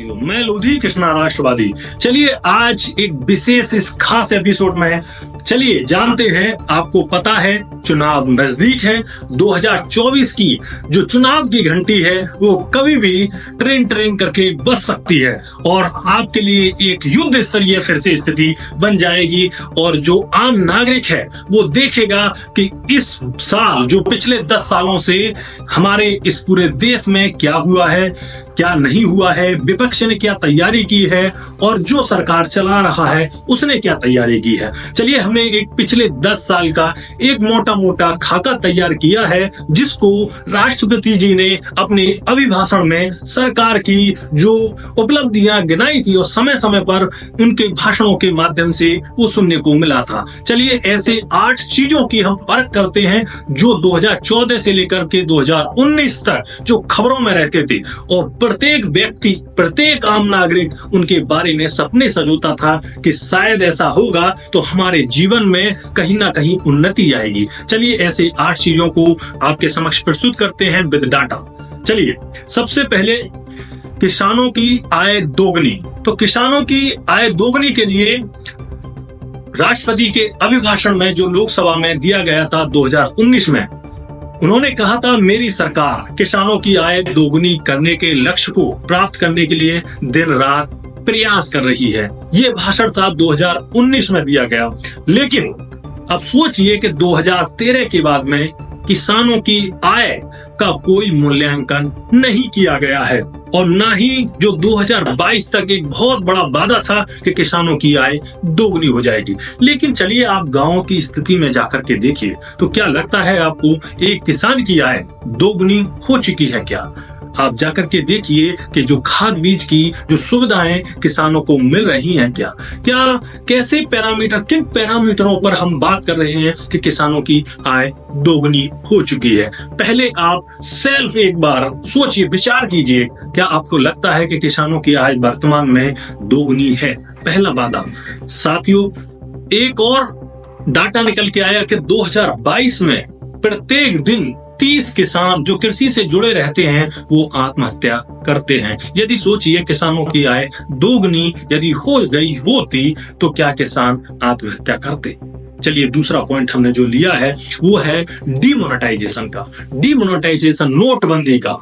साथियों, मैं लोधी कृष्णा राष्ट्रवादी। चलिए आज एक विशेष इस खास एपिसोड में चलिए जानते हैं। आपको पता है चुनाव नजदीक है। 2024 की जो चुनाव की घंटी है वो कभी भी ट्रेन ट्रेन करके बज सकती है और आपके लिए एक युद्ध स्तरीय फिर से स्थिति बन जाएगी। और जो आम नागरिक है वो देखेगा कि इस साल जो पिछले 10 सालों से हमारे इस पूरे देश में क्या हुआ है, क्या नहीं हुआ है, विपक्ष ने क्या तैयारी की है और जो सरकार चला रहा है उसने क्या तैयारी की है। चलिए हमने एक पिछले 10 साल का एक मोटा मोटा खाका तैयार किया है जिसको राष्ट्रपति जी ने अपने अभिभाषण में सरकार की जो उपलब्धियां गिनाई थी और समय समय पर उनके भाषणों के माध्यम से वो सुनने को मिला था। चलिए ऐसे 8 चीजों की हम परख करते हैं जो 2014 से लेकर के 2019 तक जो खबरों में रहते थे और प्रत्येक व्यक्ति, प्रत्येक आम नागरिक उनके बारे में सपने सजोता था कि शायद ऐसा होगा तो हमारे जीवन में कहीं ना कहीं उन्नति आएगी। चलिए ऐसे 8 चीजों को आपके समक्ष प्रस्तुत करते हैं विद डाटा। चलिए सबसे पहले किसानों की आय दोगुनी। तो किसानों की आय दोगुनी के लिए राष्ट्रपति के अभिभाषण में जो लोकसभा में दिया गया था 2019 में, उन्होंने कहा था मेरी सरकार किसानों की आय दोगुनी करने के लक्ष्य को प्राप्त करने के लिए दिन रात प्रयास कर रही है। ये भाषण था 2019 में दिया गया। लेकिन अब सोचिए कि 2013 के बाद में किसानों की आय का कोई मूल्यांकन नहीं किया गया है और ना ही जो 2022 तक एक बहुत बड़ा वादा था कि किसानों की आय दोगुनी हो जाएगी। लेकिन चलिए आप गांवों की स्थिति में जाकर के देखिए तो क्या लगता है आपको एक किसान की आय दोगुनी हो चुकी है क्या? आप जाकर के देखिए कि जो खाद बीज की जो सुविधाएं किसानों को मिल रही हैं क्या कैसे पैरामीटर, किन पैरामीटरों पर हम बात कर रहे हैं कि किसानों की आय दोगुनी हो चुकी है। पहले आप सेल्फ एक बार सोचिए, विचार कीजिए, क्या आपको लगता है कि किसानों की आय वर्तमान में दोगुनी है? पहला वादा। साथियों एक और डाटा निकल के आया कि 2022 में प्रत्येक दिन 30 किसान जो कृषि से जुड़े रहते हैं वो आत्महत्या करते हैं। यदि सोचिए किसानों की आय दोगुनी यदि हो गई होती तो क्या किसान आत्महत्या करते? चलिए दूसरा पॉइंट हमने जो लिया है वो है डिमोनेटाइजेशन का। डिमोनेटाइजेशन, नोटबंदी का।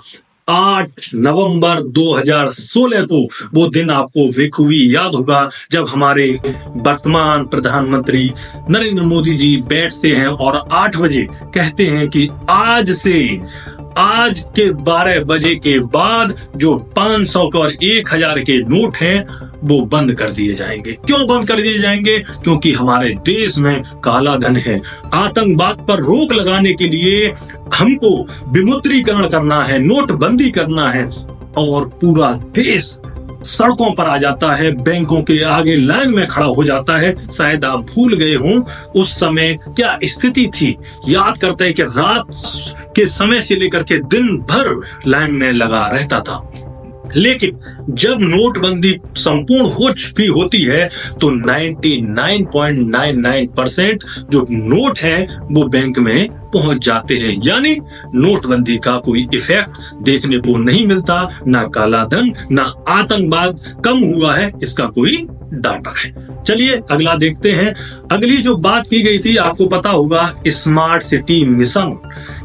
8 नवंबर 2016 को वो दिन आपको बेखूबी याद होगा जब हमारे वर्तमान प्रधानमंत्री नरेंद्र मोदी जी बैठते हैं और 8 बजे कहते हैं कि आज के 12 बजे के बाद जो 500 और 1000 के नोट हैं वो बंद कर दिए जाएंगे। क्यों बंद कर दिए जाएंगे? क्योंकि हमारे देश में काला धन है। आतंकवाद पर रोक लगाने के लिए हमको विमुद्रीकरण करना है, नोटबंदी करना है और पूरा देश सड़कों पर आ जाता है, बैंकों के आगे लाइन में खड़ा हो जाता है। शायद आप भूल गए हों उस समय क्या स्थिति थी। याद करते हैं कि रात के समय से लेकर के दिन भर लाइन में लगा रहता था। लेकिन जब नोटबंदी संपूर्ण हो चुकी होती है तो 99.99% जो नोट है वो बैंक में पहुंच जाते हैं। यानी नोटबंदी का कोई इफेक्ट देखने को नहीं मिलता, ना काला धन ना आतंकवाद कम हुआ है, इसका कोई डाटा है। चलिए अगला देखते हैं। अगली जो बात की गई थी आपको पता होगा स्मार्ट सिटी मिशन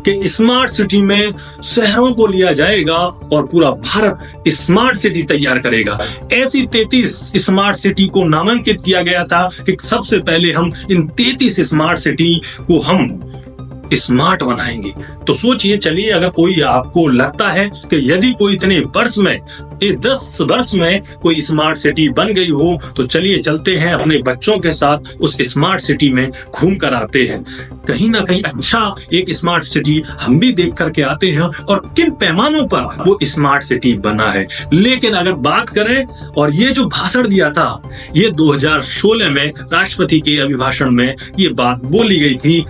कि स्मार्ट सिटी में शहरों को लिया जाएगा और पूरा भारत स्मार्ट सिटी तैयार करेगा। ऐसी 33 स्मार्ट सिटी को नामांकित किया गया था कि सबसे पहले हम इन 33 स्मार्ट सिटी को हम स्मार्ट बनाएंगे। तो सोचिए, चलिए अगर कोई आपको लगता है कि यदि कोई इतने वर्ष में 10 वर्ष में कोई स्मार्ट सिटी बन गई हो तो चलिए चलते हैं अपने बच्चों के साथ उस स्मार्ट सिटी में घूम कर आते हैं। कहीं ना कहीं अच्छा एक स्मार्ट सिटी हम भी देख करके आते हैं और किन पैमानों पर वो स्मार्ट सिटी बना है। लेकिन अगर बात करें, और ये जो भाषण दिया था ये 2016 में राष्ट्रपति के अभिभाषण में ये बात बोली गई थी।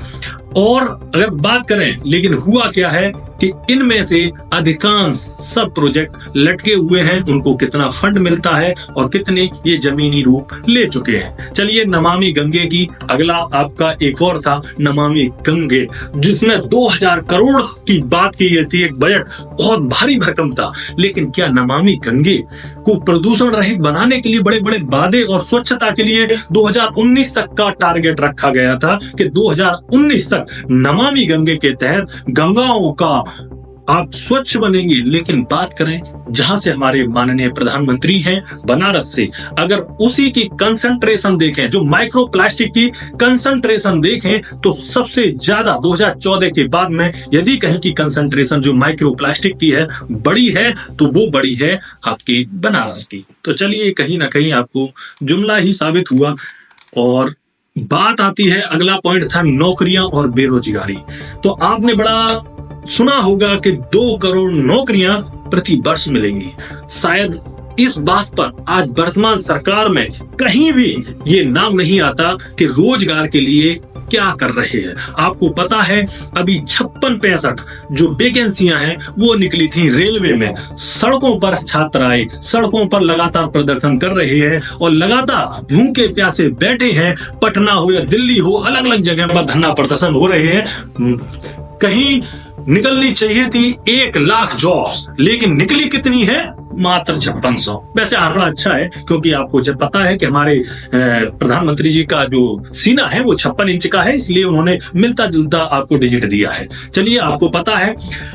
और अगर बात करें, लेकिन हुआ क्या है कि इनमें से अधिकांश सब प्रोजेक्ट लटके हुए हैं। उनको कितना फंड मिलता है और कितने ये जमीनी रूप ले चुके हैं। चलिए नमामि गंगे की अगला आपका एक और था नमामि गंगे, जिसमें 2000 करोड़ की बात की गई थी। एक बजट बहुत भारी भरकम था। लेकिन क्या नमामि गंगे को प्रदूषण रहित बनाने के लिए बड़े बड़े वादे और स्वच्छता के लिए 2019 तक का टारगेट रखा गया था कि 2019 तक नमामि गंगे के तहत गंगाओं का आप स्वच्छ बनेंगे। लेकिन बात करें जहां से हमारे माननीय प्रधानमंत्री हैं, बनारस से, अगर उसी की कंसंट्रेशन देखें, जो माइक्रो प्लास्टिक की कंसंट्रेशन देखें, तो सबसे ज्यादा 2014 के बाद में यदि कहीं की कंसंट्रेशन जो माइक्रो प्लास्टिक की है बड़ी है, तो वो बड़ी है आपकी बनारस की। तो चलिए कहीं ना कहीं आपको जुमला ही साबित हुआ। और बात आती है, अगला पॉइंट था नौकरियां और बेरोजगारी। तो आपने बड़ा सुना होगा कि 2 करोड़ नौकरियां प्रति वर्ष मिलेंगी। शायद इस बात पर आज वर्तमान सरकार में कहीं भी ये नाम नहीं आता कि रोजगार के लिए क्या कर रहे हैं। आपको पता है अभी 56-65 जो वैकेंसियां हैं वो निकली थी रेलवे में। सड़कों पर छात्र आए, सड़कों पर लगातार प्रदर्शन कर रहे हैं और लगातार भूखे प्यासे बैठे हैं। पटना हो या दिल्ली हो, अलग अलग जगह पर धरना प्रदर्शन हो रहे हैं। कहीं निकलनी चाहिए थी 1 लाख जॉब, लेकिन निकली कितनी है? मात्र 5600। वैसे आंकड़ा अच्छा है, क्योंकि आपको जब पता है कि हमारे प्रधानमंत्री जी का जो सीना है वो 56 इंच का है, इसलिए उन्होंने मिलता जुलता आपको डिजिट दिया है। चलिए आपको पता है।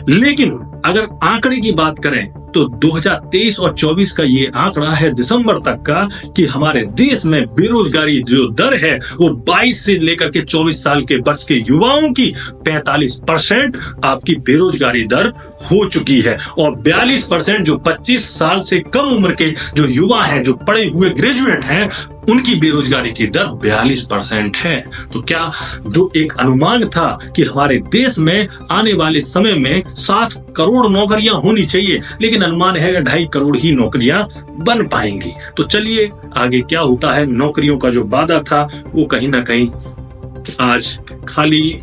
लेकिन अगर आंकड़े की बात करें तो 2023 और 24 का ये आंकड़ा है दिसंबर तक का कि हमारे देश में बेरोजगारी जो दर है वो 22 से लेकर के 24 साल के वर्ष के युवाओं की 45% आपकी बेरोजगारी दर हो चुकी है। और 42% जो 25 साल से कम उम्र के जो युवा हैं, जो पढ़े हुए ग्रेजुएट हैं, उनकी बेरोजगारी की दर 42% है। तो क्या जो एक अनुमान था कि हमारे देश में आने वाले समय में 7 करोड़ नौकरियां होनी चाहिए, लेकिन अनुमान है 2.5 करोड़ ही नौकरियां बन पाएंगी। तो चलिए आगे क्या होता है। नौकरियों का जो वादा था वो कहीं ना कहीं आज खाली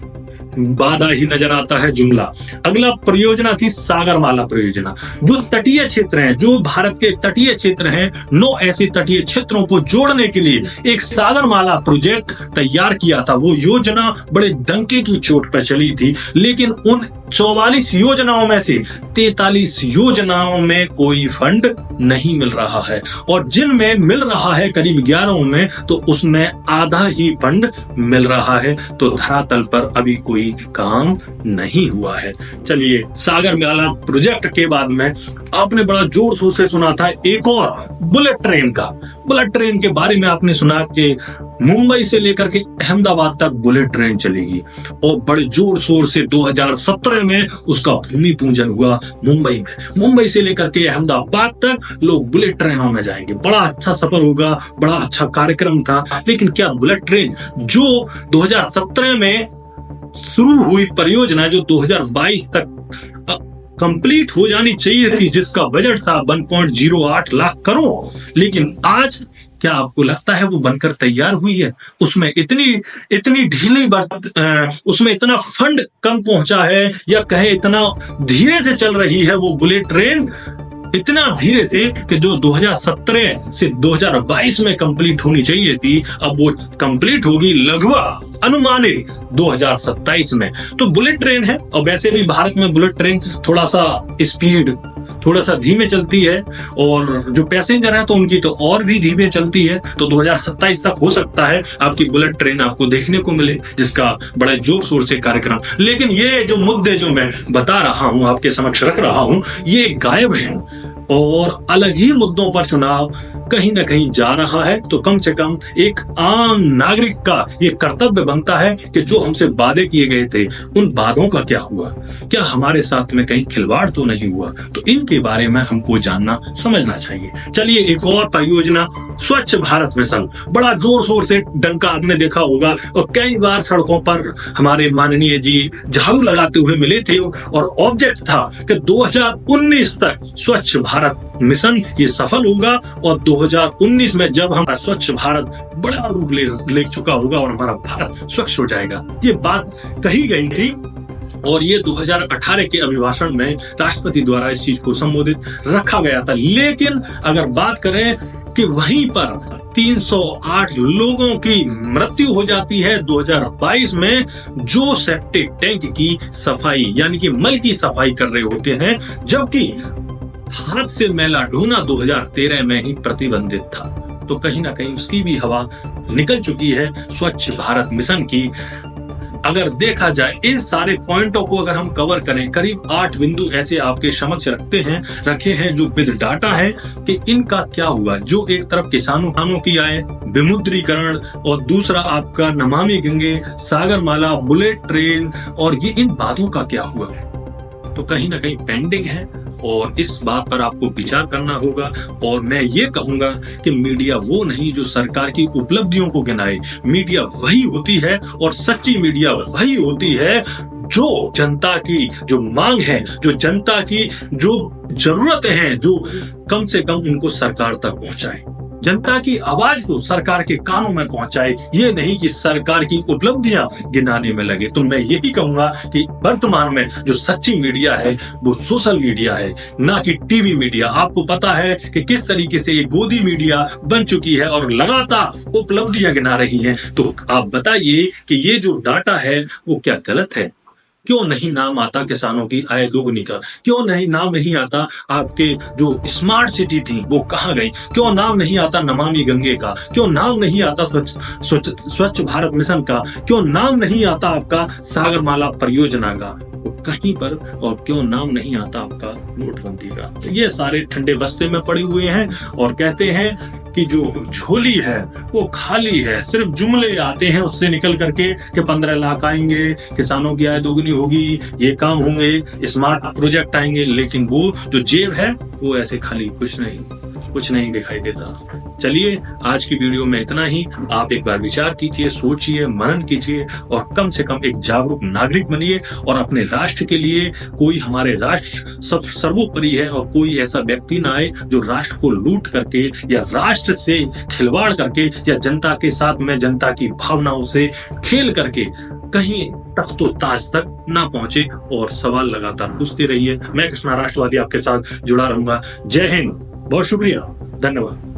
वादा ही नजर आता है, जुमला। अगला परियोजना थी सागरमाला परियोजना। जो तटीय क्षेत्र हैं, जो भारत के तटीय क्षेत्र हैं, 9 ऐसे तटीय क्षेत्रों को जोड़ने के लिए एक सागरमाला प्रोजेक्ट तैयार किया था। वो योजना बड़े डंके की चोट पर चली थी, लेकिन उन 44 योजनाओं में से 43 योजनाओं में कोई फंड नहीं मिल रहा है, और जिनमें मिल रहा है करीब 11 में, तो उसमें आधा ही फंड मिल रहा है। तो धरातल पर अभी कोई काम नहीं हुआ है। चलिए सागरमाला प्रोजेक्ट के बाद में आपने बड़ा जोर शोर से सुना था एक और बुलेट ट्रेन का। बुलेट ट्रेन के बारे में आपने सुना कि मुंबई से लेकर के अहमदाबाद तक बुलेट ट्रेन चलेगी, और बड़े जोर शोर से 2017 में उसका भूमि पूजन हुआ मुंबई में। मुंबई से लेकर के अहमदाबाद तक लोग बुलेट ट्रेनों में जाएंगे। बड़ा अच्छा सफर होगा, बड़ा अच्छा कार्यक्रम था। लेकिन क्या बुलेट ट्रेन जो 2017 में शुरू हुई परियोजना, जो 2022 तक कंप्लीट हो जानी चाहिए थी, जिसका बजट था 1.08 लाख करोड़, लेकिन आज क्या आपको लगता है वो बनकर तैयार हुई है? उसमें इतनी ढीली उसमें इतना फंड कम पहुंचा है, या कहे इतना धीरे से चल रही है वो बुलेट ट्रेन, इतना धीरे से कि जो 2017 से 2022 में कंप्लीट होनी चाहिए थी, अब वो कंप्लीट होगी लगभग अनुमानित 2027 में। तो बुलेट ट्रेन है, और वैसे भी भारत में बुलेट ट्रेन थोड़ा सा धीमे चलती है, और जो पैसेंजर है तो उनकी तो और भी धीमे चलती है। तो 2027 तक हो सकता है आपकी बुलेट ट्रेन आपको देखने को मिले, जिसका बड़ा जोर शोर से कार्यक्रम। लेकिन ये जो मुद्दे जो मैं बता रहा हूं, आपके समक्ष रख रहा हूं, ये गायब है, और अलग ही मुद्दों पर चुनाव कहीं ना कहीं जा रहा है। तो कम से कम एक आम नागरिक का ये कर्तव्य बनता है कि जो हमसे वादे किए गए थे, उन वादों का क्या हुआ? क्या हमारे साथ में कहीं खिलवाड़ तो नहीं हुआ? तो इनके बारे में हमको जानना समझना चाहिए। चलिए एक और परियोजना, स्वच्छ भारत मिशन। बड़ा जोर शोर से डंका आपने देखा होगा, और कई बार सड़कों पर हमारे माननीय जी झाड़ू लगाते हुए मिले थे, और ऑब्जेक्ट था कि 2019 तक स्वच्छ भारत मिशन ये सफल होगा, और 2019 में जब हमारा स्वच्छ भारत बड़ा रूप ले चुका होगा और हमारा भारत स्वच्छ हो जाएगा, ये बात कही गई थी। और ये 2018 के अभिभाषण में राष्ट्रपति द्वारा इस चीज को संबोधित रखा गया था। लेकिन अगर बात करें कि वहीं पर 308 लोगों की मृत्यु हो जाती है 2022 में, जो सेप्टिक टैंक की सफाई यानी कि मल की सफाई कर रहे होते हैं, जबकि हाथ से मैला ढोना 2013 में ही प्रतिबंधित था, तो कहीं ना कहीं उसकी भी हवा निकल चुकी है स्वच्छ भारत मिशन की। अगर देखा जाए इन सारे पॉइंटों को अगर हम कवर करें, करीब 8 बिंदु ऐसे आपके समक्ष रखे हैं जो विद डाटा है कि इनका क्या हुआ। जो एक तरफ किसानों की आय, विमुद्रीकरण, और दूसरा आपका नमामि गंगे, सागरमाला, बुलेट ट्रेन, और ये इन बातों का क्या हुआ, तो कहीं ना कहीं पेंडिंग है और इस बात पर आपको विचार करना होगा। और मैं ये कहूंगा कि मीडिया वो नहीं जो सरकार की उपलब्धियों को गिनाए, मीडिया वही होती है और सच्ची मीडिया वही होती है जो जनता की जो मांग है, जो जनता की जो जरूरतें हैं, जो कम से कम उनको सरकार तक पहुंचाए, जनता की आवाज को सरकार के कानों में पहुंचाए। ये नहीं कि सरकार की उपलब्धियां गिनाने में लगे। तो मैं यही कहूंगा कि वर्तमान में जो सच्ची मीडिया है वो सोशल मीडिया है, ना कि टीवी मीडिया। आपको पता है कि किस तरीके से ये गोदी मीडिया बन चुकी है और लगातार उपलब्धियां गिना रही है। तो आप बताइए कि ये जो डाटा है वो क्या गलत है? क्यों नहीं नाम आता किसानों की आय दोगुनी का? क्यों नहीं नाम नहीं आता आपके जो स्मार्ट सिटी थी वो कहाँ गई? क्यों नाम नहीं आता नमामि गंगे का? क्यों नाम नहीं आता स्वच्छ भारत मिशन का? क्यों नाम नहीं आता आपका सागरमाला परियोजना का? कहीं पर। और क्यों नाम नहीं आता आपका नोटबंदी का? तो ये सारे ठंडे बस्ते में पड़े हुए हैं और कहते हैं कि जो झोली है वो खाली है, सिर्फ जुमले आते हैं उससे निकल करके कि 15 लाख आएंगे, किसानों की आय दोगुनी होगी, ये काम होंगे, स्मार्ट प्रोजेक्ट आएंगे, लेकिन वो जो जेब है वो ऐसे खाली, कुछ नहीं दिखाई देता। चलिए आज की वीडियो में इतना ही। आप एक बार विचार कीजिए, सोचिए, मनन कीजिए और कम से कम एक जागरूक नागरिक बनिए और अपने राष्ट्र के लिए कोई हमारे राष्ट्र सब सर्वोपरि है और कोई ऐसा व्यक्ति ना आए जो राष्ट्र को लूट करके या राष्ट्र से खिलवाड़ करके या जनता के साथ में जनता की भावनाओं से खेल करके कहीं तख्तो ताज तक ना पहुंचे। और सवाल लगातार पूछते रहिए। मैं कृष्णा राष्ट्रवादी आपके साथ जुड़ा रहूंगा। जय हिंद, बहुत शुक्रिया, धन्यवाद।